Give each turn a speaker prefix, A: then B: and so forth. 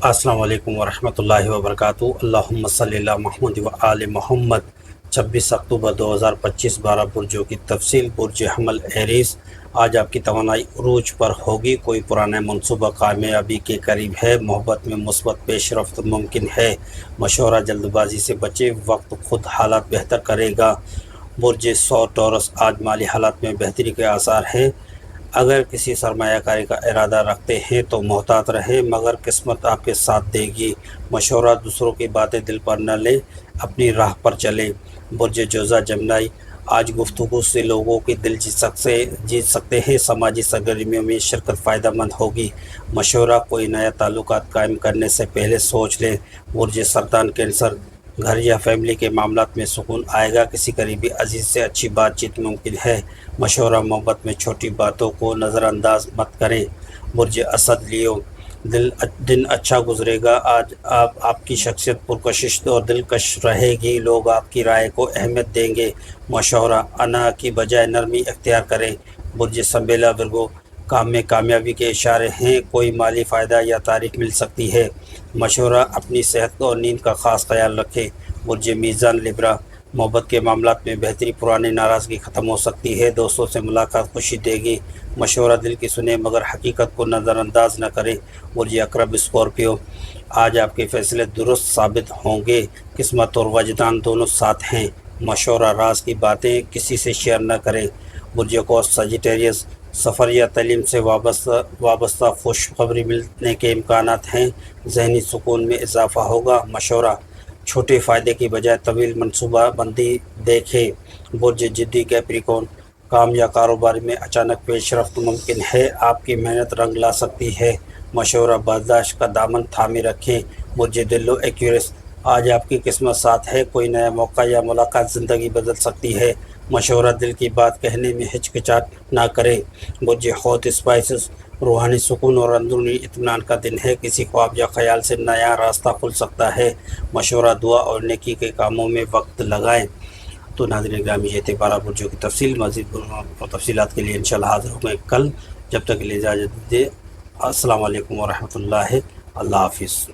A: السلام علیکم ورحمۃ اللہ وبرکاتہ۔ اللہم صلی علی محمد و آل محمد۔ 26 اکتوبر 2025 12 برجوں کی تفصیل۔ برج حمل ایریز، آج آپ کی توانائی عروج پر ہوگی، کوئی پرانا منصوبہ کامیابی کے قریب ہے، محبت میں مثبت پیش رفت ممکن ہے، مشورہ جلد بازی سے بچے، وقت خود حالات بہتر کرے گا۔ برج ٹورس، آج مالی حالات میں بہتری کے آثار ہیں، اگر کسی سرمایہ کاری کا ارادہ رکھتے ہیں تو محتاط رہیں، مگر قسمت آپ کے ساتھ دے گی۔ مشورہ، دوسروں کی باتیں دل پر نہ لیں، اپنی راہ پر چلیں۔ برج جوزہ جمنائی، آج گفتگو سے لوگوں کی دل جیت سکتے ہیں، سماجی سرگرمیوں میں شرکت فائدہ مند ہوگی۔ مشورہ، کوئی نیا تعلقات قائم کرنے سے پہلے سوچ لیں۔ برج سرطان کینسر، گھر یا فیملی کے معاملات میں سکون آئے گا، کسی قریبی عزیز سے اچھی بات چیت ممکن ہے۔ مشورہ، محبت میں چھوٹی باتوں کو نظر انداز مت کریں۔ برج اسد لیو، دن اچھا گزرے گا، آج آپ کی شخصیت پرکشش اور دلکش رہے گی، لوگ آپ کی رائے کو اہمیت دیں گے۔ مشورہ، انا کی بجائے نرمی اختیار کریں۔ برج سنبیلا ورگو، کام میں کامیابی کے اشارے ہیں، کوئی مالی فائدہ یا تعریف مل سکتی ہے۔ مشورہ، اپنی صحت اور نیند کا خاص خیال رکھیں۔ برج میزان لبرا، محبت کے معاملات میں بہتری، پرانی ناراضگی ختم ہو سکتی ہے، دوستوں سے ملاقات خوشی دے گی۔ مشورہ، دل کی سنیں مگر حقیقت کو نظر انداز نہ کریں۔ برج عقرب اسکارپیو، آج آپ کے فیصلے درست ثابت ہوں گے، قسمت اور وجدان دونوں ساتھ ہیں۔ مشورہ، راز کی باتیں کسی سے شیئر نہ کریں۔ برج قوس سیجیٹیریس، سفر یا تعلیم سے وابستہ خوشخبری ملنے کے امکانات ہیں، ذہنی سکون میں اضافہ ہوگا۔ مشورہ، چھوٹے فائدے کی بجائے طویل منصوبہ بندی دیکھیں۔ برج جدی کیپریکون، کام یا کاروبار میں اچانک پیش رفت ممکن ہے، آپ کی محنت رنگ لا سکتی ہے۔ مشورہ، برداشت کا دامن تھامے رکھیں۔ برج دلو ایکویرس، آج آپ کی قسمت ساتھ ہے، کوئی نیا موقع یا ملاقات زندگی بدل سکتی ہے۔ مشورہ، دل کی بات کہنے میں ہچکچاہٹ نہ کریں۔ برج حوت اسپائسس، روحانی سکون اور اندرونی اطمینان کا دن ہے، کسی خواب یا خیال سے نیا راستہ کھل سکتا ہے۔ مشورہ، دعا اور نیکی کے کاموں میں وقت لگائیں۔ تو ناظرین گرامی، یہ تھے 12 برجوں کی تفصیل، مزید تفصیلات کے لیے انشاءاللہ حاضر ہوں گے کل، جب تک کے لیے اجازت دیں۔ السلام علیکم ورحمۃ اللہ، اللہ حافظ۔